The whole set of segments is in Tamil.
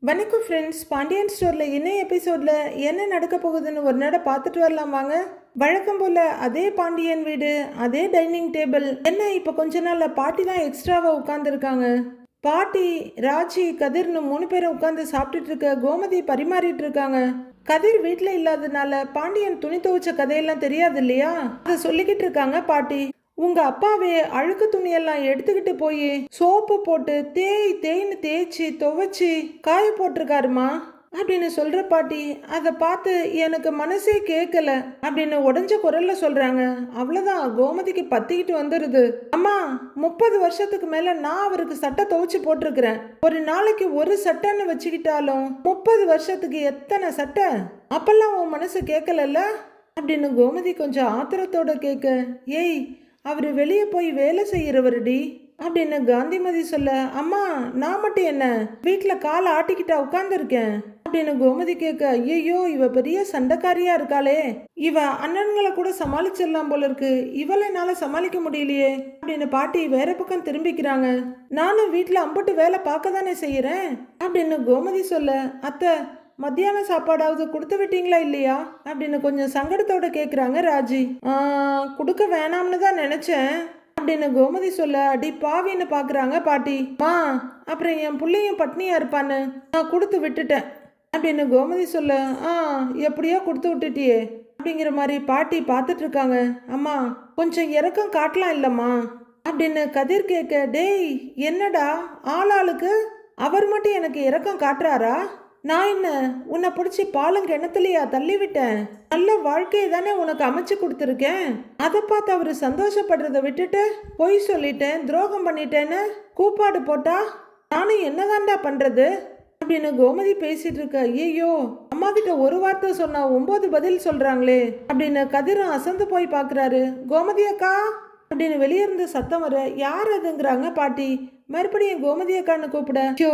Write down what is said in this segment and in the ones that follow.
வணக்கம் ஃப்ரெண்ட்ஸ். பாண்டியன் ஸ்டோரில் இன்னும் எபிசோடில் என்ன நடக்க போகுதுன்னு ஒரு நட பார்த்துட்டு வரலாம் வாங்க. வழக்கம் போல் அதே பாண்டியன் வீடு, அதே டைனிங் டேபிள். என்ன இப்போ கொஞ்ச நாளில் பாட்டி தான் எக்ஸ்ட்ராவாக உட்காந்துருக்காங்க. பாட்டி, ராஜி, கதிர்னு 3 பேரும் உட்காந்து சாப்பிட்டுட்டு இருக்க கோமதி பரிமாறிட்டு இருக்காங்க. கதிர் வீட்டில் இல்லாததுனால பாண்டியன் துணி துவைச்ச கதையெல்லாம் தெரியாது இல்லையா, அதை சொல்லிக்கிட்டு இருக்காங்க பாட்டி. உங்க அப்பாவே அழுக்கு துணியெல்லாம் எடுத்துக்கிட்டு போய் சோப்பு போட்டு தேய்ன்னு தேய்ச்சி துவைச்சி காய போட்டிருக்காருமா அப்படின்னு சொல்ற பாட்டி. அதை பார்த்து எனக்கு மனசே கேட்கல அப்படின்னு உடஞ்ச குரல்ல சொல்றாங்க. அவ்வளவுதான், கோமதிக்கு பத்திக்கிட்டு வந்துருது. அம்மா, 30 வருஷத்துக்கு மேல நான் அவருக்கு சட்டை துவைச்சு போட்டிருக்கிறேன். ஒரு நாளைக்கு ஒரு சட்டைன்னு வச்சுக்கிட்டாலும் 30 வருஷத்துக்கு எத்தனை சட்டை? அப்பெல்லாம் உன் மனசு கேட்கலல்ல அப்படின்னு கோமதி கொஞ்சம் ஆத்திரத்தோட கேட்க, ஏய், அவர் வெளியே போய் வேலை செய்யறவருடி அப்படின்னு காந்திமதி சொல்ல, அம்மா நான் மட்டும் என்ன வீட்டில் காலை ஆட்டிக்கிட்டா உட்காந்துருக்கேன் அப்படின்னு கோமதி கேட்க, ஐயோ இவ பெரிய சண்டைக்காரியா இருக்காளே, இவ அண்ணன்களை கூட சமாளிச்சிடலாம் போல இருக்கு, இவளை என்னால சமாளிக்க முடியலையே அப்படின்னு பாட்டி வேற பக்கம் திரும்பிக்கிறாங்க. நானும் வீட்டில் அம்புட்டு வேலை பார்க்க தானே செய்யறேன் அப்படின்னு கோமதி சொல்ல, அத்தை மத்தியான சாப்பாடாவது கொடுத்து விட்டீங்களா இல்லையா அப்படின்னு கொஞ்சம் சங்கடத்தோட கேட்குறாங்க ராஜி. கொடுக்க வேணாம்னு தான் நினைச்சேன் அப்படின்னு கோமதி சொல்ல, அடி பாவின்னு பார்க்குறாங்க பாட்டி. அப்புறம் என் பிள்ளையும் பட்னியா இருப்பான்னு நான் கொடுத்து விட்டுட்டேன் அப்படின்னு கோமதி சொல்ல, எப்படியோ கொடுத்து விட்டுட்டியே அப்படிங்கிற மாதிரி பாட்டி பார்த்துட்டு இருக்காங்க. அம்மா கொஞ்சம் இறக்கம் காட்டலாம் இல்லம்மா அப்படின்னு கதிர் கேட்க, டேய் என்னடா ஆளாளுக்கு அவர் மட்டும் எனக்கு இறக்கம் காட்டுறாரா? நான் என்ன உன்னை பிடிச்சி பாலும் கிணத்துலையா தள்ளி விட்டேன்? நல்ல வாழ்க்கையை தானே உனக்கு அமைச்சு கொடுத்துருக்கேன். அதை பார்த்து அவரு சந்தோஷப்படுறத விட்டுட்டு பொய் சொல்லிட்டேன், துரோகம் பண்ணிட்டேன்னு கூப்பாடு போட்டா நானும் என்னதான்டா பண்றது அப்படின்னு கோமதி பேசிட்டு இருக்க. ஐயோ, அம்மா கிட்ட ஒரு வார்த்தை சொன்னா 9 பதில் சொல்றாங்களே அப்படின்னு கதிரும் அசந்து போய் பாக்குறாரு. கோமதி அக்கா அப்படின்னு வெளியே இருந்து சத்தம் வர, யார் அதுங்கிறாங்க பாட்டி. மறுபடியும் கோமதி அக்கான்னு கூப்பிட, ஐயோ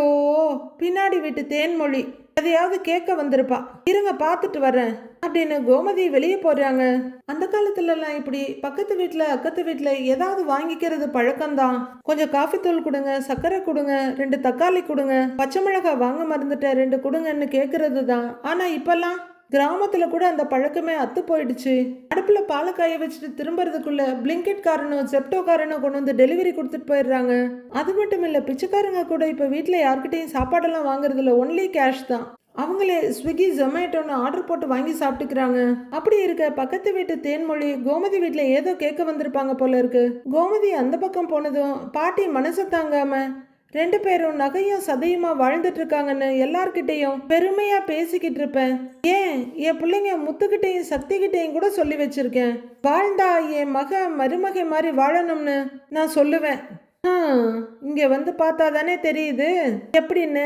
பின்னாடி வீட்டு தேன்மொழி எதையாவது கேட்க வந்திருப்பா, இருங்க பார்த்துட்டு வரேன் அப்படின்னு கோமதி வெளியே போறாங்க. அந்த காலத்துல எல்லாம் இப்படி பக்கத்து வீட்டுல அக்கத்து வீட்டுல ஏதாவது வாங்கிக்கிறது பழக்கம்தான். கொஞ்சம் காஃபி தூள் கொடுங்க, சர்க்கரை கொடுங்க, 2 தக்காளி கொடுங்க, பச்சை மிளகாய் வாங்க மறந்துட்டேன் 2 கொடுங்கன்னு கேட்கறது தான். ஆனா இப்பெல்லாம் கிராமத்துல கூட அந்த பழக்கமே அத்து போயிடுச்சு. அடுப்புல பாலை காய வச்சுட்டு திரும்புறதுக்குள்ள பிளிங்கெட் காரனும் ஜெப்டோ காரனும் கொண்டு வந்து டெலிவரி கொடுத்துட்டு போயிடுறாங்க. அது மட்டும் இல்ல, பிச்சைக்காரங்க கூட இப்ப வீட்டுல யார்கிட்டையும் சாப்பாடெல்லாம் வாங்குறதுல ஒன்லி கேஷ் தான். அவங்களே ஸ்விக்கி ஜொமேட்டோன்னு ஆர்டர் போட்டு வாங்கி சாப்பிட்டுக்கிறாங்க. அப்படி இருக்க பக்கத்து வீட்டு தேன்மொழி கோமதி வீட்டுல ஏதோ கேட்க வந்திருப்பாங்க போல இருக்கு. கோமதி அந்த பக்கம் போனதும் பாட்டி மனசை தாங்காம 2 பேரும் நகையும் சதையுமா வாழ்ந்துட்டு இருக்காங்கன்னு எல்லார்கிட்டையும் பெருமையா பேசிக்கிட்டு இருப்பேன். ஏன் என் பிள்ளைங்க முத்துக்கிட்டையும் சக்தி கிட்டையும் கூட சொல்லி வச்சிருக்கேன், வாழ்ந்தா என் மருமகை மாதிரி வாழணும்னு நான் சொல்லுவேன். இங்க வந்து பார்த்தா தானே தெரியுது எப்படின்னு.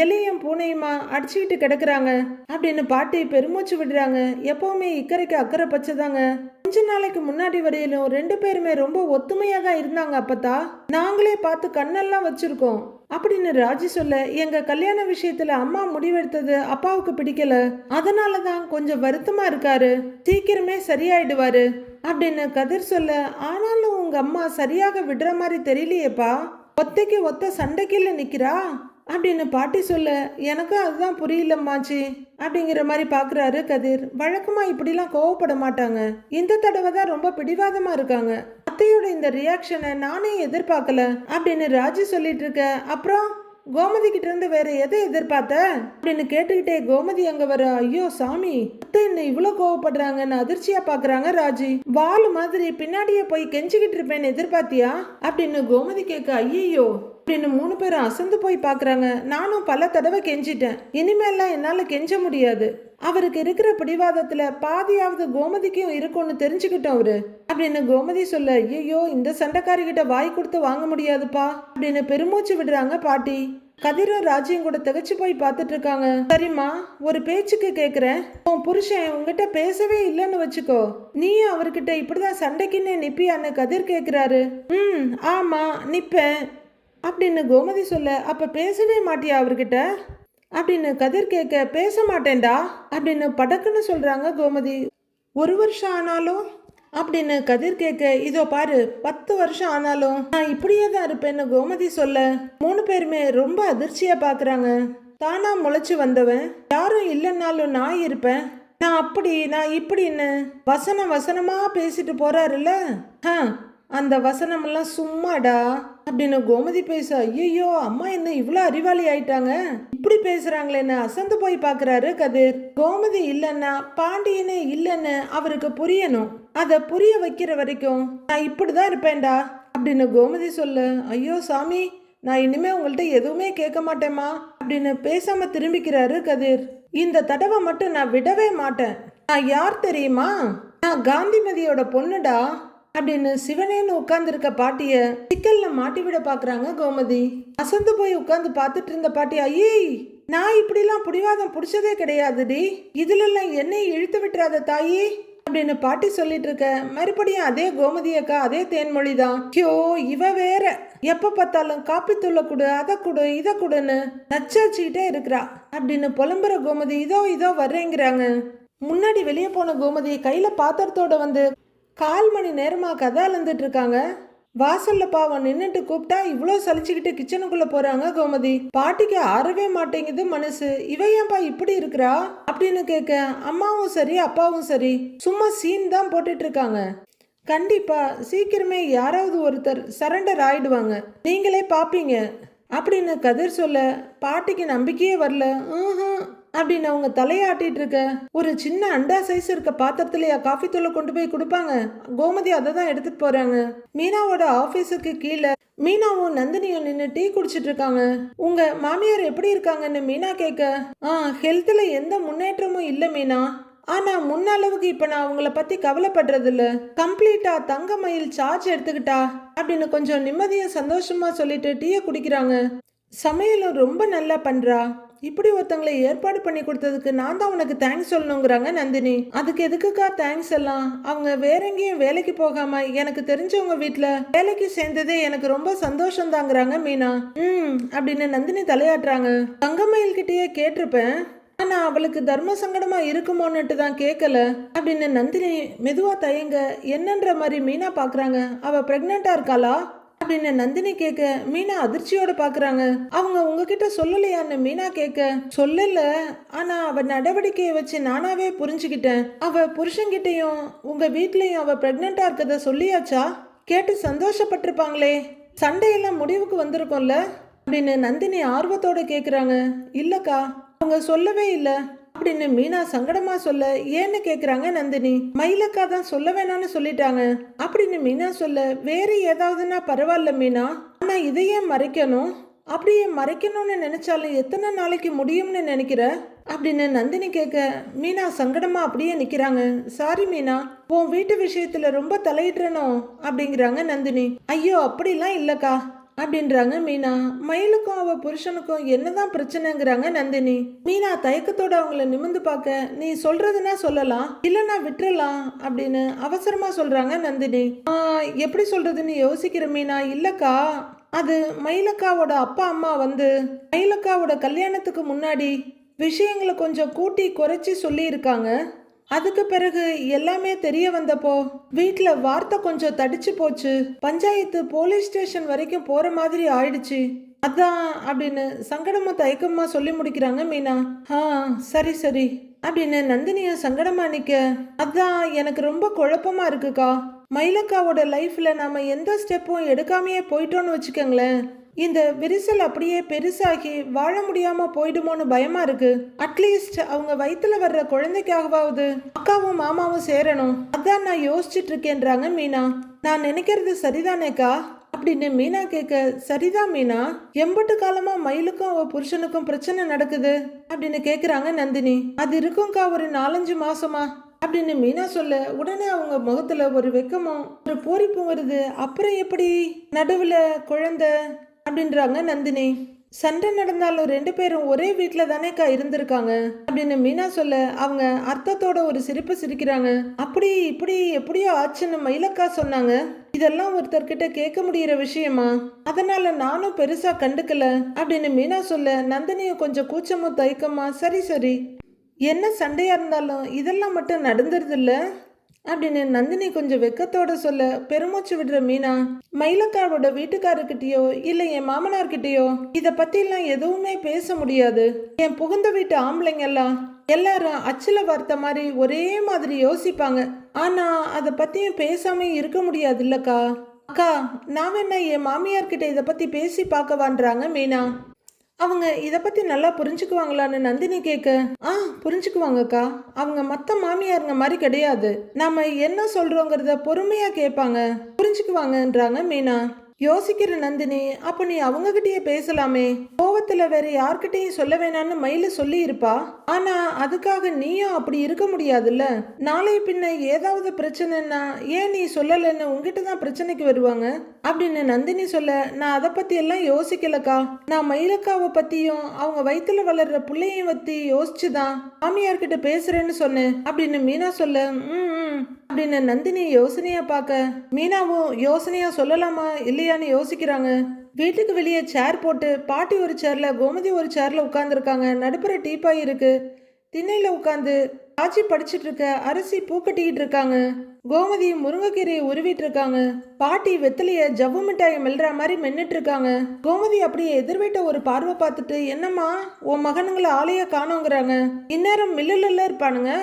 எலியும் பூனையுமா அடிச்சுக்கிட்டு கிடக்குறாங்க அப்படின்னு பாட்டி பெருமூச்சு விடுறாங்க. எப்பவுமே இக்கரைக்கு அக்கறை பச்சைதாங்க. கொஞ்ச நாளைக்கு முன்னாடி வரையிலும் 2 பேருமே ரொம்ப ஒத்துமையா தான் இருந்தாங்க. அப்பத்தா நாங்களே பார்த்து கண்ணெல்லாம் வச்சிருக்கோம் அப்படின்னு ராஜி சொல்ல, எங்க கல்யாண விஷயத்துல அம்மா முடிவெடுத்தது அப்பாவுக்கு பிடிக்கல, அதனாலதான் கொஞ்சம் வருத்தமா இருக்காரு, சீக்கிரமே சரியாயிடுவாரு அப்படின்னு கதிர் சொல்ல, ஆனாலும் உங்க அம்மா சரியாக விடுற மாதிரி தெரியலையேப்பா, ஒத்தைக்கு ஒத்த சண்டைக்குள்ள நிக்கிறா அப்படின்னு பாட்டி சொல்ல, எனக்கும் அதுதான் புரியலம்மாச்சி அப்படிங்கிற மாதிரி பாக்குறாரு கதிர். வழக்கமா இப்படிலாம் கோவப்பட மாட்டாங்க, இந்த தடவை தான் ரொம்ப பிடிவாதமா இருக்காங்க. அத்தையோட இந்த ரியாக்ஷனை நானே எதிர்பார்க்கல அப்படின்னு ராஜி சொல்லிட்டு இருக்க. அப்புறம் கோமதி கிட்ட இருந்து வேற எதை எதிர்பார்த்த அப்படின்னு கேட்டுக்கிட்டே கோமதி அங்க வர. ஐயோ சாமி, அத்தை என்ன இவ்வளவு கோவப்படுறாங்கன்னு அதிர்ச்சியா பாக்குறாங்க ராஜி. வால் மாதிரி பின்னாடியே போய் கெஞ்சிக்கிட்டு இருப்பேன்னு எதிர்பார்த்தியா அப்படின்னு கோமதி கேட்க. ஐயோ அப்படின்னு 3 பேரும் அசந்து போய் பாக்குறாங்க. நானும் பல தடவை கெஞ்சிட்டேன், இனிமேல்லாம் என்னால கெஞ்ச முடியாது. அவருக்கு இருக்கிற பிடிவாதத்துல பாதியாவது கோமதிக்கும் இருக்கும்னு தெரிஞ்சுக்கிட்டோம் அவரு அப்படின்னு கோமதி சொல்ல, ஐயோ இந்த சண்டைக்காரி கிட்ட வாய் கொடுத்து வாங்க முடியாதுப்பா அப்படின்னு பெருமூச்சு விடுறாங்க பாட்டி. கதிரும் ராஜியும் கூட திகச்சு போய் பார்த்துட்டு இருக்காங்க. சரிம்மா, ஒரு பேச்சுக்கு கேக்குறேன், உன் புருஷன் உங்ககிட்ட பேசவே இல்லைன்னு வச்சுக்கோ, நீயும் அவர்கிட்ட இப்படிதான் சண்டைக்குன்னே நிப்பியான்னு கதிர் கேக்குறாரு. ஆமா நிப்பேன் அப்படின்னு கோமதி சொல்ல, அப்ப பேசவே மாட்டியா அவர்கிட்ட அப்படின்னு கதிர் கேட்க, பேச மாட்டேன்டா அப்படின்னு படக்குன்னு சொல்றாங்க கோமதி. 1 வருஷம் ஆனாலும் அப்படின்னு கதிர் கேட்க, இதோ பாரு 10 வருஷம் ஆனாலும் நான் இப்படியே தான் இருப்பேன்னு கோமதி சொல்ல 3 பேருமே ரொம்ப அதிர்ச்சியா பாக்குறாங்க. தானா முளைச்சு வந்தவன், யாரும் இல்லைன்னாலும் நான் இருப்பேன், நான் அப்படி நான் இப்படின்னு வசனம் வசனமா பேசிட்டு போறாருல்ல. அந்த வசனமெல்லாம் சும்மாடா அப்படின்னு கோமதி பேச, ஐயோ அம்மா என்ன இவ்வளோ அறிவாளி ஆயிட்டாங்க, இப்படி பேசுறாங்களேன்னு அசந்து போய் பார்க்கறாரு கதிர். கோமதி இல்லைன்னா பாண்டியனே இல்லைன்னு அவருக்கு புரியணும். அதை புரிய வைக்கிற வரைக்கும் நான் இப்படிதான் இருப்பேன்டா அப்படின்னு கோமதி சொல்ல, ஐயோ சாமி நான் இனிமே உங்கள்கிட்ட எதுவுமே கேட்க மாட்டேமா அப்படின்னு பேசாம திரும்பிக்கிறாரு கதிர். இந்த தடவை மட்டும் நான் விடவே மாட்டேன். நான் யார் தெரியுமா? நான் காந்திமதியோட பொண்ணுடா அப்படின்னு சிவனேன்னு உட்கார்ந்துருக்க பாட்டிய சிக்கல்ல மாட்டி விட பாக்குறாங்க கோமதி. அசந்து போய் உட்கார்ந்து பார்த்துட்டு இருந்த பாட்டி, ஐயே நான் இப்படிலாம் புடிவாதம் புடிச்சதே கிடையாதுடி, இதுல எல்லாம் என்னை இழுத்து விட்டுறாத தாயி அப்படின்னு பாட்டி சொல்லிட்டு இருக்க, மறுபடியும் அதே கோமதி அக்கா அதே தேன்மொழி தான். ஐயோ இவ வேற எப்ப பார்த்தாலும் காப்பி தூள கொடு, அதை கொடு, இதை கொடுன்னு நச்சாச்சுக்கிட்டே இருக்கிறா அப்படின்னு புலம்புற கோமதி இதோ இதோ வர்றேங்கிறாங்க. முன்னாடி வெளியே போன கோமதி கையில பாத்திரத்தோட வந்து 1/4 மணி நேரமா கதை அலந்துட்டு இருக்காங்க. வாசல்ல பாவம் நின்னுட்டு கூப்பிட்டா இவ்வளோ சலிச்சுக்கிட்டு கிச்சனுக்குள்ள போறாங்க கோமதி. பாட்டிக்கு ஆறவே மாட்டேங்குது மனசு. இவ ஏன்பா இப்படி இருக்கிறா அப்படின்னு கேட்க, அம்மாவும் சரி அப்பாவும் சரி சும்மா சீன் தான் போட்டுட்டு இருக்காங்க. கண்டிப்பா சீக்கிரமே யாராவது ஒருத்தர் சரண்டர் ஆயிடுவாங்க, நீங்களே பாப்பீங்க அப்படின்னு கதிர் சொல்ல, பாட்டிக்கு நம்பிக்கையே வரல. அப்படின்னு அவங்க தலையாட்டிட்டு இருக்க, ஒரு சின்ன அண்டா சைஸ் இருக்க பாத்திரத்திலேயே காஃபி தூளை கொண்டு போய் கொடுப்பாங்க. கோமதி அதை தான் எடுத்துட்டு போறாங்க. மீனாவோட ஆபீஸுக்கு கீழே மீனாவும் நந்தினியும் நின்று டீ குடிச்சிட்டு இருக்காங்க. உங்க மாமியார் எப்படி இருக்காங்கன்னு மீனா கேட்க, ஹெல்த்ல எந்த முன்னேற்றமும் இல்லை மீனா, ஆனா முன்ன அளவுக்கு இப்ப நான் அவங்கள பத்தி கவலைப்படுறது இல்ல, கம்ப்ளீட்டா தங்க மயில் சார்ஜ் எடுத்துக்கிட்டா அப்படின்னு கொஞ்சம் நிம்மதியா சந்தோஷமா சொல்லிட்டு டீயை குடிக்கிறாங்க. சமையலும் ரொம்ப நல்லா பண்றா, இப்படி ஒருத்தங்களை ஏற்பாடு பண்ணி கொடுத்ததுக்கு நான் தான் உனக்கு தேங்க்ஸ் சொல்லணுங்கிறாங்க நந்தினி. அதுக்கு எதுக்குக்கா தேங்க்ஸ் எல்லாம், அவங்க வேற எங்கேயும் வேலைக்கு போகாம எனக்கு தெரிஞ்சவங்க வீட்டுல வேலைக்கு சேர்ந்ததே எனக்கு ரொம்ப சந்தோஷம் தாங்கிறாங்க மீனா. அப்படின்னு நந்தினி தலையாட்டுறாங்க. தங்கமயில் கிட்டேயே கேட்டிருப்பேன், ஆனா அவளுக்கு தர்ம சங்கடமா இருக்குமோன்னுட்டு தான் கேட்கல அப்படின்னு நந்தினி மெதுவா தயங்க என்னன்ற மாதிரி மீனா பாக்குறாங்க. அவ பிரெக்னெண்டா இருக்காளா அப்படின்னு நந்தினி கேட்க, மீனா அதிர்ச்சியோட பாக்குறாங்க. அவங்க உங்ககிட்ட சொல்லலையான்னு மீனா கேட்க, சொல்லல, ஆனா அவ நடவடிக்கையை வச்சு நானாவே புரிஞ்சுக்கிட்டேன். அவ புருஷன்கிட்டையும் உங்க வீட்லயும் அவ பிரெக்னெண்டா இருக்கத சொல்லியாச்சா? கேட்டு சந்தோஷப்பட்டிருப்பாங்களே, சண்டையெல்லாம் முடிவுக்கு வந்திருக்கும்ல அப்படின்னு நந்தினி ஆர்வத்தோட கேக்குறாங்க. இல்லக்கா அவங்க சொல்லவே இல்லை அப்படின்னு மீனா சங்கடமா சொல்ல, ஏன்னு கேக்குறாங்க நந்தினி. மயிலக்கா தான் சொல்ல வேணான்னு சொல்லிட்டாங்க அப்படின்னு மீனா சொல்ல, வேற ஏதாவதுன்னா பரவாயில்ல மீனா, ஆனா இதையே மறைக்கணும், அப்படியே மறைக்கணும்னு நினைச்சாலும் எத்தனை நாளைக்கு முடியும்னு நினைக்கிற அப்படின்னு நந்தினி கேட்க, மீனா சங்கடமா அப்படியே நிக்கிறாங்க. சாரி மீனா, உன் வீட்டு விஷயத்துல ரொம்ப தலையிடுறனோ அப்படிங்கிறாங்க நந்தினி. ஐயோ அப்படிலாம் இல்லக்கா அப்படின்றாங்க மீனா. மயிலுக்கும் அவ புருஷனுக்கும் என்னதான் பிரச்சனைங்கிறாங்க நந்தினி. மீனா தயக்கத்தோட அவங்கள நிமிந்து பார்க்க, நீ சொல்றதுன்னா சொல்லலாம், இல்லைன்னா விட்டுறலாம் அப்படின்னு அவசரமா சொல்றாங்க நந்தினி. எப்படி சொல்றதுன்னு யோசிக்கிற மீனா, இல்லக்கா அது மயிலக்காவோட அப்பா அம்மா வந்து மயிலக்காவோட கல்யாணத்துக்கு முன்னாடி விஷயங்களை கொஞ்சம் கூட்டி குறைச்சி சொல்லி இருக்காங்க. அதுக்கு பிறகு எல்லாமே தெரிய வந்தப்போ வீட்டுல வார்த்தை கொஞ்சம் தடிச்சு போச்சு, பஞ்சாயத்து போலீஸ் ஸ்டேஷன் வரைக்கும் போற மாதிரி ஆயிடுச்சு, அதான் அப்படின்னு சங்கடமா தயக்கமா சொல்லி முடிக்கிறாங்க மீனா. சரி சரி அப்படின்னு நந்தினிய சங்கடமா நிக்க, அதான் எனக்கு ரொம்ப குழப்பமா இருக்குக்கா, மயிலக்காவோட லைஃப்ல நாம எந்த ஸ்டெப்பும் எடுக்காமையே போயிட்டோன்னு வச்சுக்கோங்களேன், இந்த விரிசல் அப்படியே பெருசாகி வாழ முடியாம போயிடுமோன்னு பயமா இருக்கு. அட்லீஸ்ட் அவங்க வயிற்றுல வர்ற குழந்தைக்காகவாவது அக்காவும் மாமாவும் சேரணும், அதான் நான் யோசிச்சுட்டு இருக்கேன்றாங்க மீனா. நான் நினைக்கிறது சரிதானேக்கா அப்படின்னு மீனா கேட்க, சரிதான் மீனா, எம்பட்டு காலமா மயிலுக்கும் அவ புருஷனுக்கும் பிரச்சனை நடக்குது அப்படின்னு கேக்குறாங்க நந்தினி. அது இருக்கும்க்கா ஒரு 4-5 மாசமா அப்படின்னு மீனா சொல்ல, உடனே அவங்க முகத்துல ஒரு வெக்கமும் ஒரு பூரிப்பும் வருது. அப்புறம் எப்படி நடுவுல குழந்தை அப்படின்றாங்க நந்தினி. சண்டை நடந்தாலும் 2 பேரும் ஒரே வீட்டுல தானேக்கா இருந்திருக்காங்க அப்படின்னு மீனா சொல்ல, அவங்க அர்த்தத்தோட ஒரு சிரிப்பு சிரிக்கிறாங்க. அப்படி இப்படி எப்படியோ ஆச்சுன்னு மயிலக்கா சொன்னாங்க. இதெல்லாம் ஒருத்தர்கிட்ட கேட்க முடியிற விஷயமா, அதனால நானும் பெருசா கண்டுக்கல அப்படின்னு மீனா சொல்ல, நந்தினியும் கொஞ்சம் கூச்சமும் தயக்கமா, சரி சரி என்ன சண்டையா இருந்தாலும் இதெல்லாம் மட்டும் நடந்துருது இல்ல, அப்படின்னு நந்தினி கொஞ்சம் வெக்கத்தோட சொல்ல பெருமூச்சு விடுற மீனா, மயிலக்காவோட வீட்டுக்காரர்கிட்டயோ இல்ல என் மாமனார்கிட்டயோ இத பத்தி எல்லாம் எதுவுமே பேச முடியாது. என் புகுந்த வீட்டு ஆம்பளைங்க எல்லாம் எல்லாரும் அச்சுல வார்த்த மாதிரி ஒரே மாதிரி யோசிப்பாங்க. ஆனா அத பத்தியும் பேசாம இருக்க முடியாது இல்லக்கா. அக்கா, நான் வேணா என் மாமியார்கிட்ட இத பத்தி பேசி பார்க்கவான்றாங்க மீனா. அவங்க இதை பற்றி நல்லா புரிஞ்சுக்குவாங்களான்னு நந்தினி கேட்க, புரிஞ்சுக்குவாங்கக்கா. அவங்க மற்ற மாமியாருங்க மாதிரி கிடையாது. நாம என்ன சொல்றோங்கிறத பொறுமையாக கேட்பாங்க, புரிஞ்சுக்குவாங்கன்றாங்க மீனா. யோசிக்கிற நந்தினி, அப்ப நீ அவங்க கிட்டயே பேசலாமே. கோவத்துல வேற யார்கிட்டயும் சொல்ல வேணான்னு மயில சொல்லி இருப்பா. ஆனா அதுக்காக நீயும் அப்படி இருக்க முடியாதுல்ல. நாளை பின்ன ஏதாவது பிரச்சனைன்னா ஏன் நீ சொல்லலன்னு உங்ககிட்ட தான் பிரச்சனைக்கு வருவாங்க அப்படின்னு நந்தினி சொல்ல, நான் அதை பத்தி எல்லாம் யோசிக்கலக்கா. நான் மயிலக்காவை பத்தியும் அவங்க வயிற்றுல வளர்ற பிள்ளையும் பத்தி யோசிச்சுதான் மாமியார்கிட்ட பேசுறேன்னு சொன்னேன் அப்படின்னு மீனா சொல்ல, அப்படின்னு நந்தினி யோசனையா பார்க்க, மீனாவும் யோசனையா சொல்லலாமா இல்லையான்னு யோசிக்கிறாங்க. வீட்டுக்கு வெளியே சேர் போட்டு பாட்டி ஒரு சேர்ல கோமதி ஒரு சேர்ல உட்காந்துருக்காங்க. நடுப்புற டீப்பாய் இருக்கு. திண்ணையில உட்காந்து ஆச்சி படிச்சுட்டு இருக்க அரிசி பூ கட்டிக்கிட்டு இருக்காங்க. கோமதி முருங்கைக்கீரையை உருவிட்டு இருக்காங்க. பாட்டி வெத்திலைய ஜவ்வு மிட்டாயை மெல்ற மாதிரி மென்னுட்டு இருக்காங்க. கோமதி அப்படியே எதிர்வீட்ட ஒரு பார்வை பார்த்துட்டு, என்னம்மா உன் மகனுங்களை ஆளைய காணோங்கிறாங்க, இந்நேரம் மில்லுல இருப்பானுங்க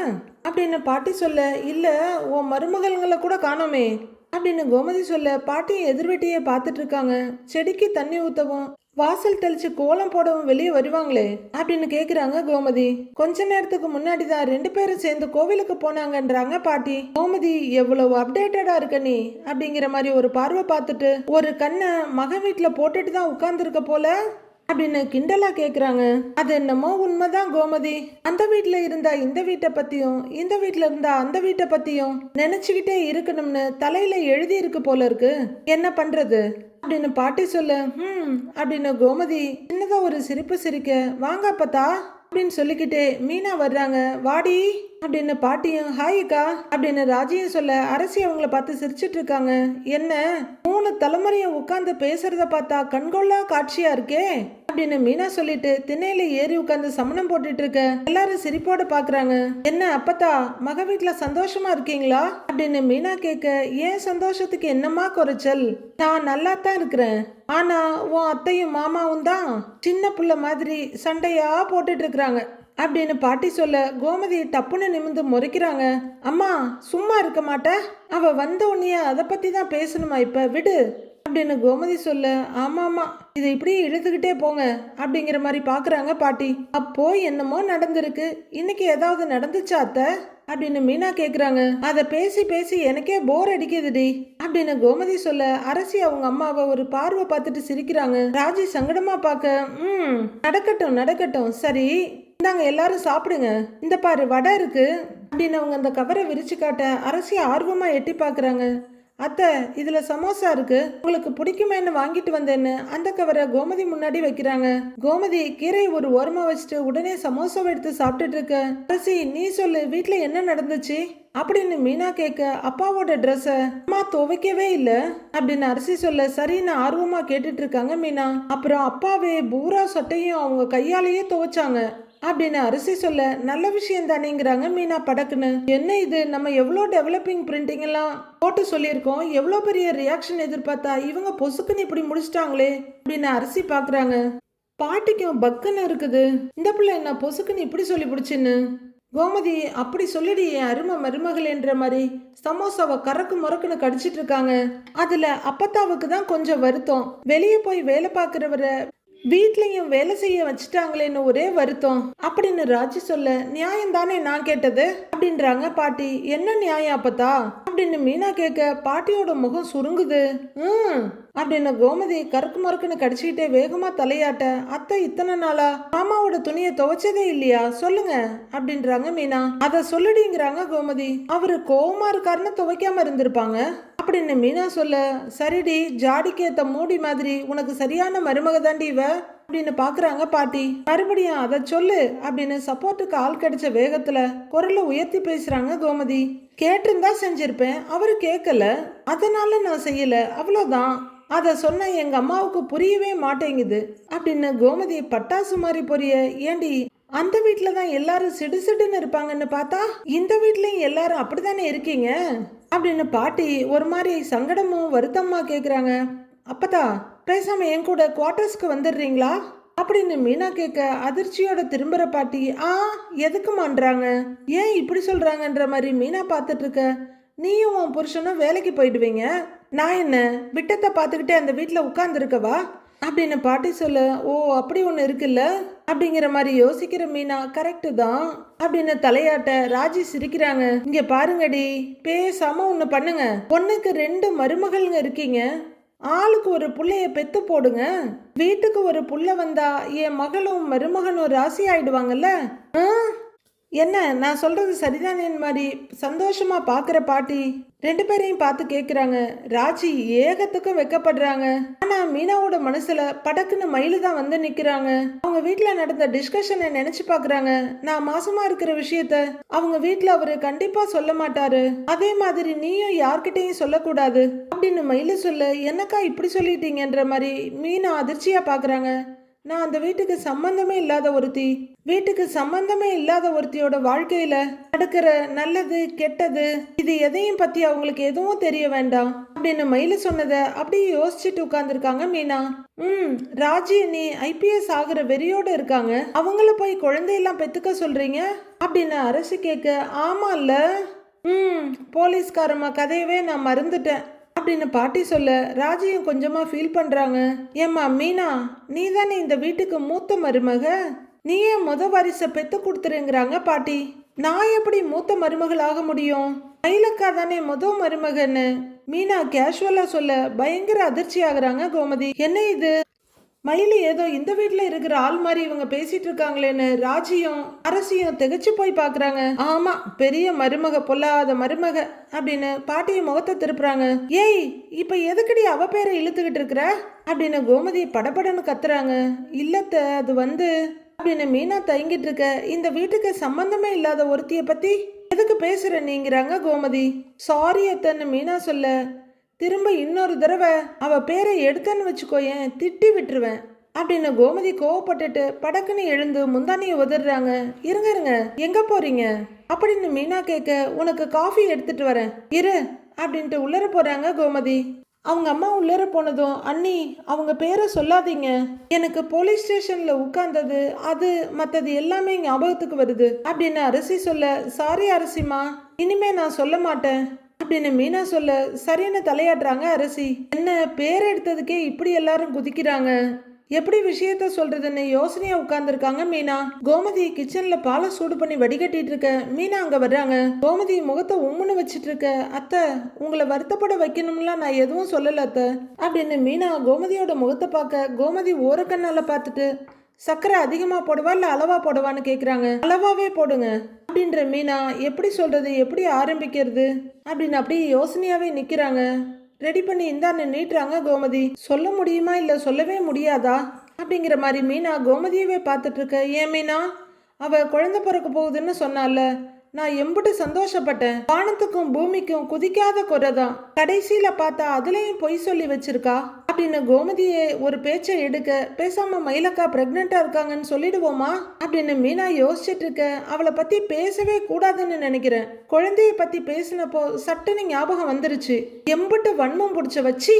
அப்படின்னு பாட்டி சொல்ல, இல்ல உன் மருமகள்களை கூட காணோமே அப்படின்னு கோமதி சொல்ல, பாட்டியும் எதிர்வீட்டையே பார்த்துட்டு இருக்காங்க. செடிக்கு தண்ணி ஊத்தவும் வாசல் தெளிச்சு கோலம் போடவும் வெளியே வருவாங்களே அப்படின்னு கேக்குறாங்க கோமதி. கொஞ்ச நேரத்துக்கு முன்னாடி தான் 2 பேரும் சேர்ந்து கோவிலுக்கு போனாங்கன்றாங்க பாட்டி. கோமதி, எவ்வளவு அப்டேட்டடா இருக்க நீ அப்படிங்கிற மாதிரி ஒரு பார்வை பார்த்துட்டு, ஒரு கண்ணை மகன் வீட்டுல போட்டுட்டு தான் உட்கார்ந்துருக்க போல அப்படின்னு கிண்டலா கேக்குறாங்க. அது என்னமோ உண்மைதான் கோமதி. அந்த வீட்டுல இருந்தா இந்த வீட்டை பத்தியும், இந்த வீட்டுல இருந்தா அந்த வீட்டை பத்தியும் நினைச்சுக்கிட்டே இருக்கணும்னு தலையில எழுதி இருக்கு போல இருக்கு. என்ன பண்றது அப்படின்னு பாட்டி சொல்ல, அப்படின்னு கோமதி சின்னதா ஒரு சிரிப்பு சிரிக்க, வாங்க அப்பத்தா அப்படின்னு சொல்லிக்கிட்டே மீனா வர்றாங்க. வாடி அப்படின்னு பாட்டியும், ஹாய்க்கா அப்படின்னு ராஜியும் சொல்ல, அரசி அவங்கள பார்த்து சிரிச்சிட்டு இருக்காங்க. என்ன 3 தலைமுறையை உட்கார்ந்து பேசுறத பார்த்தா கண்கொள்ளா காட்சியா இருக்கே அப்படின்னு மீனா சொல்லிட்டு திண்ணையில ஏறி உட்கார்ந்து சமணம் போட்டுட்டு இருக்க எல்லாரும் சிரிப்போட பாக்குறாங்க. என்ன அப்பத்தா, மக வீட்டுல சந்தோஷமா இருக்கீங்களா அப்படின்னு மீனா கேட்க, ஏன் சந்தோஷத்துக்கு என்னமா குறைச்சல், நான் நல்லா தான் இருக்கிறேன். ஆனா உன் அத்தையும் மாமாவும் தான் சின்ன புள்ள மாதிரி சண்டையா போட்டுட்டு இருக்கிறாங்க அப்படின்னு பாட்டி சொல்ல, கோமதி டப்புன்னு நிமிந்து முறைக்கிறாங்க. அம்மா சும்மா இருக்க மாட்ட, அவ வந்த உடனே அதை பத்தி தான் பேசணுமா, இப்ப விடு அப்படின்னு கோமதி சொல்ல, ஆமாமா இதை இப்படியே இழுத்துக்கிட்டே போங்க அப்படிங்கிற மாதிரி பாக்குறாங்க பாட்டி. அப்போ என்னமோ நடந்திருக்கு, இன்னைக்கு ஏதாவது நடந்துச்சா அத்தை அப்படின்னு மீனா கேக்குறாங்க. அத பேசி பேசி எனக்கே போர் அடிக்குதுடி அப்படின்னு கோமதி சொல்ல, அரசி அவங்க அம்மாவை ஒரு பார்வை பார்த்துட்டு சிரிக்கிறாங்க. ராஜி சங்கடமா பார்க்க, நடக்கட்டும் நடக்கட்டும், சரி இந்தாங்க எல்லாரும் சாப்பிடுங்க, இந்த பாரு வடை இருக்கு அப்படின்னு அவங்க அந்த கவரை விரிச்சு காட்ட அரசி ஆர்வமா எட்டி பாக்குறாங்க. அத்தை, இதுல சமோசா இருக்கு, உங்களுக்கு பிடிக்குமேன்னு வாங்கிட்டு வந்தேன்னு அந்த கவரை கோமதி முன்னாடி வைக்கிறாங்க. கோமதி கீரையை ஒரு ஓரமா வச்சுட்டு உடனே சமோசாவை எடுத்து சாப்பிட்டுட்டு இருக்க. அரசி, நீ சொல்லு, வீட்டுல என்ன நடந்துச்சு அப்படின்னு மீனா கேட்க, அப்பாவோட ட்ரெஸ்ஸ அம்மா துவைக்கவே இல்ல அப்படின்னு அரசி சொல்ல, சரின்னு ஆர்வமா கேட்டுட்டு இருக்காங்க மீனா. அப்புறம் அப்பாவே பூரா சொட்டையும் அவங்க கையாலேயே துவைச்சாங்க அப்படின்னு அரசி சொல்ல, நல்ல விஷயம் தானேங்கிறாங்க மீனா படக்குன்னு. என்ன இது, நம்ம எவ்வளோ டெவலப்பிங் பிரிண்டிங் எல்லாம் போட்டு சொல்லியிருக்கோம், எவ்வளோ பெரிய ரியாக்ஷன் எதிர்பார்த்தா இவங்க பொசுக்குன்னு இப்படி முடிச்சிட்டாங்களே அப்படின்னு அரசி பாக்குறாங்க. பாட்டிக்கும் பக்குன்னு இருக்குது, இந்த பிள்ளை என்ன பொசுக்குன்னு இப்படி சொல்லி பிடிச்சின்னு. கோமதி, அப்படி சொல்லிடு என் அருமை மருமகளேன்ற மாதிரி சமோசாவை கறக்கு முறக்குன்னு கடிச்சிட்டு இருக்காங்க. அதுல அப்பத்தாவுக்கு தான் கொஞ்சம் வருத்தம், வெளியே போய் வேலை பார்க்கிறவரை வீட்லயும் வேலை செய்ய வச்சுட்டாங்களேன்னு ஒரே வருத்தம் அப்படின்னு ராஜி சொல்ல, நியாயம் தானே நான் கேட்டது அப்படின்றாங்க பாட்டி. என்ன நியாயம் அப்பத்தா அப்படின்னு மீனா கேட்க, பாட்டியோட முகம் சுருங்குது. அப்படின்னு கோமதி கருக்கு மறுக்குன்னு கடிச்சுக்கிட்டே வேகமா தலையாட்ட, அத்தை இத்தனை நாளா மாமாவோட துணியை துவைச்சதே இல்லையா சொல்லுங்க அப்படின்றாங்க மீனா. அத சொல்லுடிங்கிறாங்க கோமதி. அவரு கோவமா இருக்காருன்னு துவைக்காம இருந்திருப்பாங்க அப்படின்னு மீனா சொல்ல, சரிடி ஜாடிக்கு ஏத்த மூடி மாதிரி உனக்கு சரியான மருமக தாண்டி இவ அப்படின்னு பாக்குறாங்க பாட்டி. மறுபடியும் அதை சொல்லு அப்படின்னு சப்போர்ட்டுக்கு ஆள் கிடைச்ச வேகத்துல குரலை உயர்த்தி பேசுறாங்க கோமதி. கேட்டிருந்தா செஞ்சிருப்பேன், அவரு கேட்கல, அதனால நான் செய்யல, அவ்வளோதான். அதை சொன்ன எங்க அம்மாவுக்கு புரியவே மாட்டேங்குது அப்படின்னு கோமதி பட்டாசு மாதிரி பொரிய, ஏண்டி அந்த வீட்டில் தான் எல்லாரும் சிடு சிடுன்னு இருப்பாங்கன்னு பார்த்தா இந்த வீட்லயும் எல்லாரும் அப்படித்தானே இருக்கீங்க அப்படின்னு பாட்டி ஒரு மாதிரி சங்கடமும் வருத்தமா கேக்குறாங்க. அப்பதா பேசாம என் கூட குவார்டர்ஸ்க்கு வந்துடுறீங்களா அப்படின்னு மீனா கேட்க அதிர்ச்சியோட திரும்புற பாட்டி எதுக்குமான்றாங்க. ஏன் இப்படி சொல்றாங்கன்ற மாதிரி மீனா பார்த்துட்டு இருக்க. நீயும் உன் புருஷனும் வேலைக்கு போயிடுவீங்க, நான் என்ன விட்டத்தை பார்த்துக்கிட்டே அந்த வீட்டில் உட்கார்ந்துருக்கவா அப்படின்னு பாட்டி சொல்ல. ஓ அப்படி ஒன்று இருக்குல்ல அப்படிங்கிற மாதிரி யோசிக்கிற மீனா கரெக்டு தான் அப்படின்னு தலையாட்ட ராஜி சிரிக்கிறாங்க. இங்க பாருங்கடி, பேசாம ஒன்று பண்ணுங்க. பொண்ணுக்கு 2 மருமகள்ங்க இருக்கீங்க, ஆளுக்கு ஒரு புள்ளைய பெத்து போடுங்க. வீட்டுக்கு ஒரு புள்ள வந்தா என் மகளும் மருமகனும் ராசி ஆயிடுவாங்கல்ல. என்ன நான் சொல்றது சரிதானே மாதிரி சந்தோஷமா பாக்குற பாட்டி 2 பேரையும் பார்த்து கேக்குறாங்க. ராஜி ஏகத்துக்கும் வெக்கப்படுறாங்க. ஆனா மீனாவோட மனசுல படக்குன்னு மயிலு தான் வந்து நிக்கிறாங்க. அவங்க வீட்டுல நடந்த டிஸ்கஷனை நினைச்சு பாக்குறாங்க. நான் மாசமா இருக்கிற விஷயத்த அவங்க வீட்டுல அவரு கண்டிப்பா சொல்ல மாட்டாரு, அதே மாதிரி நீயும் யார்கிட்டையும் சொல்லக்கூடாது அப்படின்னு மயிலு சொல்ல. என்னக்கா இப்படி சொல்லிட்டீங்கன்ற மாதிரி மீனா அதிர்ச்சியா பாக்குறாங்க. நான் அந்த வீட்டுக்கு சம்பந்தமே இல்லாத ஒருத்தி, வீட்டுக்கு சம்பந்தமே இல்லாத ஒருத்தியோட வாழ்க்கையில நடக்கிற நல்லது கெட்டது இது எதையும் பத்தி அவங்களுக்கு எதுவும் தெரிய வேண்டாம் அப்படின்னு மயிலு சொன்னதை அப்படியே யோசிச்சுட்டு உட்கார்ந்துருக்காங்க மீனா. ராஜி நீ IPS ஆகுற வெறியோட இருக்காங்க, அவங்கள போய் குழந்தையெல்லாம் பெத்துக்க சொல்றீங்க அப்படின்னு அரசு கேட்க. ஆமா இல்ல, போலீஸ்காரம்மா கதையவே நான் மறந்துட்டேன் அப்படின்னு பாட்டி சொல்ல. ராஜியும் கொஞ்சமா ஃபீல் பண்றாங்க. ஏம்மா மீனா, நீ தானே இந்த வீட்டுக்கு மூத்த மருமக, நீயே வாரிசை பெத்து கொடுத்துருங்கிறாங்க பாட்டி. நான் எப்படி மூத்த மருமகள் ஆக முடியும்? மயிலக்கா தானே மருமகன்னு மீனா கேஷுவலா சொல்ல பயங்கர அதிர்ச்சி ஆகுறாங்க கோமதி. என்ன இது, மயிலு ஏதோ இந்த வீட்டுல இருக்கிற ஆள் மாதிரி இவங்க பேசிட்டு இருக்காங்களேன்னு ராஜியும் அரசியும் திகச்சு போய் பாக்குறாங்க. ஆமா, பெரிய மருமக, பொல்லாத மருமக அப்படின்னு பாட்டிய முகத்தை திருப்புறாங்க. ஏய் இப்ப எதுக்கடி அவ பேரை இழுத்துக்கிட்டு இருக்கிற அப்படின்னு கோமதி படபடன்னு கத்துறாங்க. இல்லத்த அது வந்து அப்படின்னு மீனா தயங்கிட்டு இருக்க. இந்த வீட்டுக்கு சம்பந்தமே இல்லாத ஒருத்திய பத்தி எதுக்கு பேசுற நீங்கிறாங்க கோமதி. சாரி அத்தன்னு மீனா சொல்ல. திரும்ப இன்னொரு தடவை அவ பேரை எடுத்தன்னு வச்சுக்கோயேன், திட்டி விட்டுருவேன் அப்படின்னு கோமதி கோவப்பட்டுட்டு படக்குன்னு எழுந்து முந்தானிய உதறாங்க. இருங்க இருங்க, எங்க போறீங்க அப்படின்னு மீனா கேட்க. உனக்கு காஃபி எடுத்துட்டு வரேன் இரு அப்படின்ட்டு உள்ளர போறாங்க கோமதி. அவங்க அம்மா உள்ளர போனதும், அண்ணி அவங்க பேரை சொல்லாதீங்க, எனக்கு போலீஸ் ஸ்டேஷன்ல உட்கார்ந்தது அது மற்றது எல்லாமே ஞாபகத்துக்கு வருது அப்படின்னு அரசி சொல்ல. சாரி அரசிமா, இனிமே நான் சொல்ல மாட்டேன் அப்படின்னு மீனா சொல்ல. சரின்னு தலையாடுறாங்க அரசி. என்ன பேர் எடுத்ததுக்கே இப்படி எல்லாரும் குதிக்கிறாங்க, எப்படி விஷயத்த சொல்றதுன்னு யோசனையா உட்கார்ந்துருக்காங்க மீனா. கோமதி கிச்சன்ல பாலை சூடு பண்ணி வடிகட்டிட்டு இருக்க. மீனா அங்க வர்றாங்க. கோமதி முகத்தை உம்முன்னு வச்சிட்டு இருக்க. அத்தை உங்களை வருத்தப்பட வைக்கணும்லாம் நான் எதுவும் சொல்லல அத்தை அப்படின்னு மீனா கோமதியோட முகத்தை பார்க்க. கோமதி ஓரக்கண்ணால பார்த்துட்டு சர்க்கரை அதிகமா போடுவா இல்ல அளவா போடுவான்னு கேக்குறாங்க. அளவாவே போடுங்க அப்படின்ற மீனா. எப்படி சொல்றது, எப்படி ஆரம்பிக்கிறது அப்படின்னு அப்படியே யோசனையாவே நிக்கிறாங்க. ரெடி பண்ணி இந்தான்னு நீட்டுறாங்க கோமதி. சொல்ல முடியுமா இல்ல சொல்லவே முடியாதா அப்படிங்கிற மாதிரி மீனா கோமதியவே பார்த்துட்டு இருக்க. ஏன் மீனா, அவ குழந்தை பிறக்க போகுதுன்னு சொன்னால, நான் எம்புட்டு சந்தோஷப்பட்டேன். வானத்துக்கும் பூமிக்கும் குதிக்காத குறைதான், கடைசியில பார்த்தா அதுலயும் பொய் சொல்லி வச்சிருக்கா அப்படின்னு கோமதியை ஒரு பேச்சை எடுக்க. பேசாம மயிலக்கா பிரெக்னெண்டா இருக்காங்கன்னு சொல்லிடுவோமா அப்படின்னு மீனா யோசிச்சுட்டு இருக்க. அவளை பத்தி பேசவே கூடாதுன்னு நினைக்கிறேன். குழந்தைய பத்தி பேசினப்போ சட்டுன்னு ஞாபகம் வந்துருச்சு. எம்புட்டு வன்மம் பிடிச்ச வச்சு,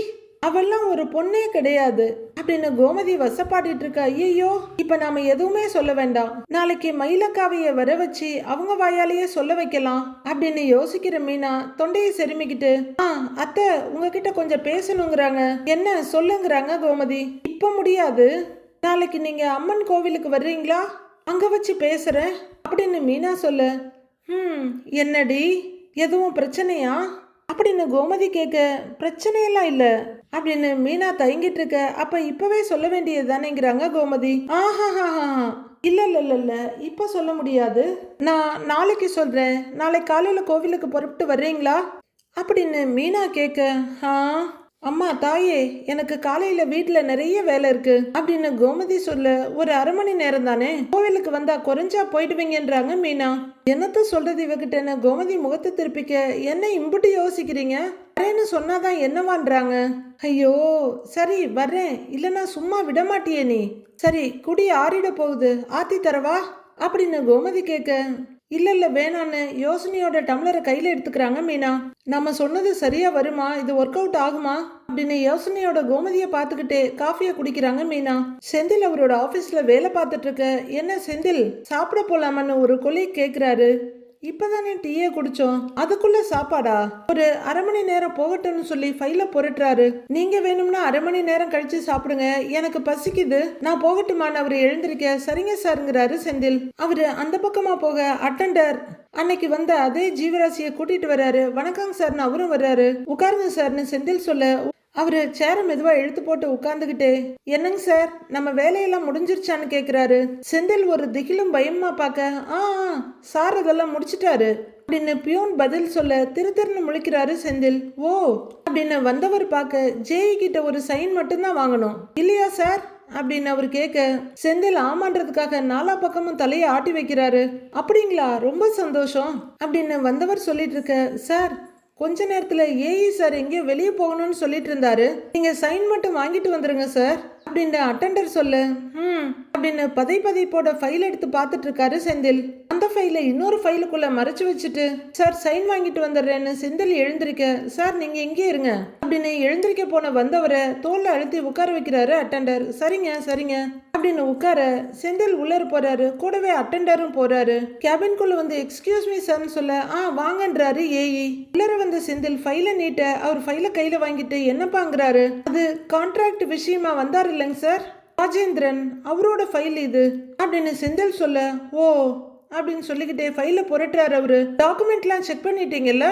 அவெல்லாம் ஒரு பொண்ணே கிடையாது அப்படின்னு கோமதி வசப்பாடிட்டு இருக்கா. ஐயோ இப்ப நாம எதுவுமே சொல்ல வேண்டாம், நாளைக்கு மயிலக்காவைய வர வச்சு அவங்க வாயாலேயே சொல்ல வைக்கலாம் அப்படின்னு யோசிக்கிற மீனா தொண்டையை செருமிக்கிட்டு, அத்தை உங்ககிட்ட கொஞ்சம் பேசணுங்கிறாங்க. என்ன சொல்லுங்கிறாங்க கோமதி. இப்ப முடியாது, நாளைக்கு நீங்க அம்மன் கோவிலுக்கு வர்றீங்களா, அங்க வச்சு பேசுறேன் அப்படின்னு மீனா சொல்ல. என்னடி எதுவும் பிரச்சனையா அப்படின்னு கோமதி கேட்க. பிரச்சனையெல்லாம் இல்ல அப்படின்னு மீனா தயங்கிட்டு இருக்க. அப்ப இப்பவே சொல்ல வேண்டியது தானேங்கிறாங்க கோமதி. இல்ல இல்ல இல்ல இல்ல இப்ப சொல்ல முடியாது, நான் நாளைக்கு சொல்றேன், நாளை காலையில கோவிலுக்கு புறப்பட்டு வர்றீங்களா அப்படின்னு மீனா கேட்க. அம்மா தாயே, எனக்கு காலையில வீட்டுல நிறைய வேலை இருக்கு அப்படின்னு கோமதி சொல்ல. ஒரு அரை மணி நேரம் தானே, கோவிலுக்கு வந்தா குறைஞ்சா போயிடுவீங்கன்றாங்க மீனா. என்னத்த சொல்றது இவகிட்ட கோமதி முகத்தை திருப்பிக்க. என்ன இம்புட்டு யோசிக்கிறீங்க, வரேன்னு சொன்னாதான் என்னவான்றாங்க. ஐயோ சரி வர்றேன், இல்லைன்னா சும்மா விட மாட்டியே நீ. சரி குடி ஆறிட போகுது, ஆத்தி தரவா அப்படின்னு கோமதி கேட்க, இல்ல வேணான்னு யோசனையோட டம்ளரை கையில எடுத்துக்கிறாங்க மீனா. நம்ம சொன்னது சரியா வருமா, இது ஒர்க் அவுட் ஆகுமா அப்படின்னு யோசனையோட கோமதியை பார்த்துக்கிட்டே காஃபியை குடிக்கிறாங்க மீனா. செந்தில் அவரோட ஆபீஸ்ல வேலை பார்த்துட்டு இருக்க, என்ன செந்தில் சாப்பிட போலாமான்னு ஒரு கொலீக் கேட்கிறாரு. இப்பதானே டீயே குடிச்சோம், அதுக்குள்ள சாப்பாடா? ஒரு அரை மணி நேரம் போகட்டும்னு சொல்லி ஃபைல புரட்டுறாரு. நீங்க வேணும்னா அரை மணி நேரம் கழிச்சு சாப்பிடுங்க, எனக்கு பசிக்குது, நான் போகட்டுமான்னு அவரு எழுந்திருக்க. சரிங்க சாருங்கிறாரு செந்தில். அவரு அந்த பக்கமா போக அட்டெண்டர் அன்னைக்கு வந்த அதே ஜீவராசியை கூட்டிட்டு வர்றாரு. வணக்கங்க சார்னு அவரும் வர்றாரு. உட்காருங்க சார்னு செந்தில் சொல்ல அவரு சேர மெதுவா இழுத்து போட்டு உட்கார்ந்துகிட்டே, என்னங்க சார் நம்ம வேலையெல்லாம் முடிஞ்சிருச்சான்னு கேக்குறாரு. செந்தில் ஒரு திகிலும் பயமா பார்க்க, சார் அதெல்லாம் முடிச்சிட்டாரு அப்படின்னு பியூன் பதில் சொல்ல திருன்னு முழிக்கிறாரு செந்தில். ஓ அப்படின்னு வந்தவர் பார்க்க, ஜேஇ கிட்ட ஒரு சைன் மட்டும்தான் வாங்கணும் இல்லையா சார் அப்படின்னு அவர் கேட்க, செந்தில் ஆமான்றதுக்காக நாலா பக்கமும் தலையை ஆட்டி வைக்கிறாரு. அப்படிங்களா, ரொம்ப சந்தோஷம் அப்படின்னு வந்தவர் சொல்லிட்டு இருக்க, சார் கொஞ்ச நேரத்துல ஏஇ சார் எங்கேயோ வெளியே போகணும்னு சொல்லிட்டு இருந்தாரு, நீங்க சைன் மட்டும் வாங்கிட்டு வந்துருங்க சார் அப்படின்னு அட்டெண்டர் சொல்ல, அப்படின்னு பதைப்போட ஃபைல் எடுத்து பார்த்துட்டு இருக்காரு செந்தில். அந்த ஃபைலை இன்னொரு ஃபைலுக்குள்ள மறைச்சு வச்சுட்டு, சார் சைன் வாங்கிட்டு வந்துடுறேன்னு செந்தில் எழுந்திருக்க, சார் நீங்க எங்கே இருங்க அப்படின்னு எழுந்திருக்க போன வந்தவரை தோல்ல அழுத்தி உட்கார வைக்கிறாரு அட்டெண்டர். சரிங்க அப்படின்னு உட்கார செந்தில் உள்ளர போறாரு. கூடவே அட்டெண்டரும் போறாரு. கேபின்குள்ள வந்து எக்ஸ்கியூஸ் மீ சார்னு சொல்ல, வாங்கன்றாரு ஏஇ. உள்ளர வந்த செந்தில் ஃபைலை நீட்ட அவர் ஃபைலை கையில வாங்கிட்டு என்னப்பாங்கிறாரு. அது கான்ட்ராக்ட் விஷயமா வந்தாரு இல்லைங்க சார், ராஜேந்திரன் அவரோட ஃபைல் இது அப்படின்னு செந்தில் சொல்ல, ஓ அப்படின்னு சொல்லிக்கிட்டே ஃபைல புரட்டுறாரு அவரு. டாக்குமெண்ட்லாம் செக் பண்ணிட்டீங்கல்ல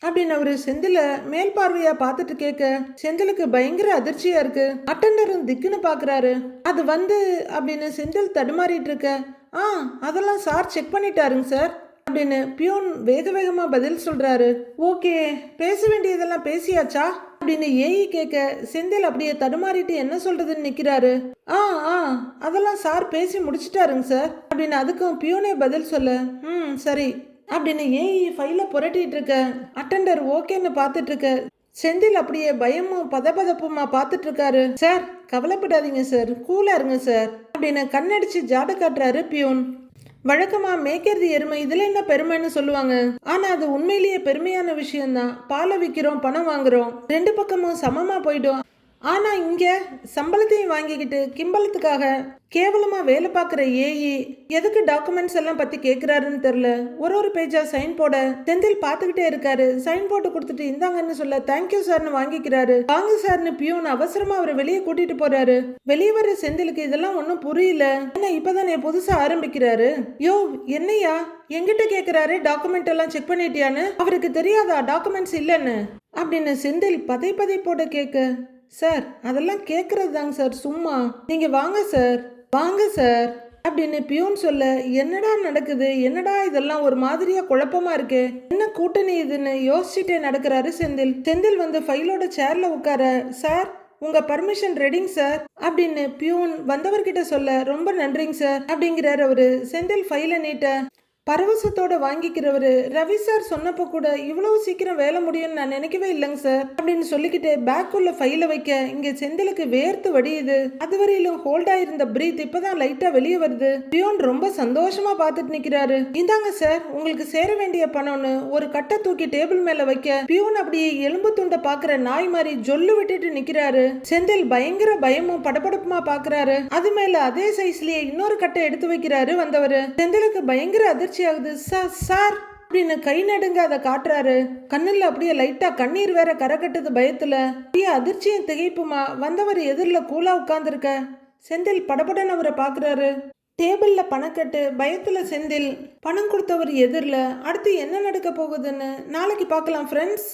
அப்படின்னு அவரு செந்தில மேல் பார்வையா பார்த்துட்டு கேட்க, செந்திலுக்கு பயங்கர அதிர்ச்சியா இருக்கு. அட்டெண்டரும் திக்குன்னு பாக்குறாரு. அது வந்து அப்படின்னு செந்தில் தடுமாறிட்டு இருக்க, அதெல்லாம் சார் செக் பண்ணிட்டாருங்க சார் அப்படின்னு பியூன் வேகமா பதில் சொல்றாரு. ஓகே, பேச வேண்டியதெல்லாம் பேசியாச்சா அப்படின்னு ஏஇ கேட்க, செந்தில் அப்படியே தடுமாறிட்டு என்ன சொல்றதுன்னு நிக்கிறாரு. அதெல்லாம் சார் பேசி முடிச்சிட்டாருங்க சார் அப்படின்னு அதுக்கும் பியூனே பதில் சொல்ல, சரி அப்படின்னு ஏஇ ஃபைல புரட்டிட்டு இருக்க. அட்டெண்டர் ஓகேன்னு பார்த்துட்டு இருக்க. செந்தில் அப்படியே பயமும் பதபதப்புமா பார்த்துட்டு இருக்காரு. சார் கவலைப்படாதீங்க சார், கூலா இருங்க சார் அப்படின்னு கண்ணடிச்சு ஜாட காட்டுறாரு பியூன். வழக்கமா மேய்க்கிறது எருமை, இதுல என்ன பெருமைன்னு சொல்லுவாங்க. ஆனா அது உண்மையிலேயே பெருமையான விஷயம்தான். பாலை விற்கிறோம், பணம் வாங்குறோம், ரெண்டு பக்கமும் சமமா போயிடும். ஆனா இங்க சம்பளத்தையும் வாங்கிக்கிட்டு கிம்பளத்துக்காக கேவலமா வேலை பார்க்குற ஏஇ எதுக்கு டாக்குமெண்ட்ஸ் எல்லாம் பத்தி கேட்கிறாருன்னு தெரியல. ஒரு பேஜா சைன் போட செந்தில் பார்த்துக்கிட்டே இருக்காரு. சைன் போட்டு கொடுத்துட்டு இந்தாங்கன்னு சொல்ல தேங்க்யூ சார்னு வாங்கிக்கிறாரு. வாங்க சார்னு பியூன் அவசரமா அவரை வெளியே கூட்டிட்டு போறாரு. வெளியே வர செந்திலுக்கு இதெல்லாம் ஒன்னும் புரியல. என்ன இப்பதானே புதுசா ஆரம்பிக்கிறாரு. யோ என்னையா எங்கிட்ட கேக்குறாரு டாக்குமெண்ட் எல்லாம் செக் பண்ணிட்டியான்னு, அவருக்கு தெரியாதா டாக்குமெண்ட்ஸ் இல்லைன்னு அப்படின்னு செந்தில் பதைப்போட கேட்க, சார் அதெல்லாம் கேட்கறது தாங்க சார், சும்மா நீங்க வாங்க சார் அப்படின்னு பியூன் சொல்ல, என்னடா நடக்குது, என்னடா இதெல்லாம் ஒரு மாதிரியா குழப்பமா இருக்கு, என்ன கூட்டணி இதுன்னு யோசிச்சுட்டே நடக்கிறாரு செந்தில் வந்து ஃபைலோட சேர்ல உட்கார, சார் உங்க பர்மிஷன் ரெடிங் சார் அப்படின்னு பியூன் வந்தவர்கிட்ட சொல்ல, ரொம்ப நன்றிங்க சார் அப்படிங்கிறாரு அவரு. செந்தில் ஃபைலை நீட்ட பரவசத்தோட வாங்கிக்கிறவரு, ரவி சார் சொன்னப்போ கூட இவ்வளவு சீக்கிரம் வேலை முடியும்னு நான் நினைக்கவே இல்லைங்க சார் அப்படின்னு சொல்லிக்கிட்டு பேக்குள்ள ஃபைல வைக்க, இங்க செந்திலுக்கு வேர்த்து வடியுது. அதுவரையிலும் ஹோல்ட் ஆயிருந்த பிரீத் இப்பதான் லைட்டா வெளியே வருது. பியூன் ரொம்ப சந்தோஷமா பார்த்துட்டு நிக்கிறாரு. இந்தாங்க சார் உங்களுக்கு சேர வேண்டிய பணம்னு ஒரு கட்டை தூக்கி டேபிள் மேல வைக்க, பியூன் அப்படியே எலும்பு துண்டை பாக்குற நாய் மாதிரி ஜொல்லு விட்டுட்டு நிக்கிறாரு. செந்தில் பயங்கர பயமும் படபடப்புமா பாக்குறாரு. அது மேல அதே சைஸ்லயே இன்னொரு கட்டை எடுத்து வைக்கிறாரு வந்தவரு. செந்திலுக்கு பயங்கர அதிர்ச்சி ஆகுது. சார் அப்படின்னு கை நடுங்க அதை காட்டுறாரு. கண்ணுல அப்படியே லைட்டா கண்ணீர் வேற கரை கட்டுது பயத்துல. அப்படியே அதிர்ச்சியும் திகைப்புமா வந்தவர் எதிரில கூலா உட்கார்ந்துருக்க. செந்தில் படபடன்னு அவரை பாக்குறாரு. டேபிள்ல பணக்கட்டு பயத்துல செந்தில். பணம் கொடுத்தவர் எதிரில. அடுத்து என்ன நடக்க போகுதுன்னு நாளைக்கு பார்க்கலாம் ஃப்ரெண்ட்ஸ்.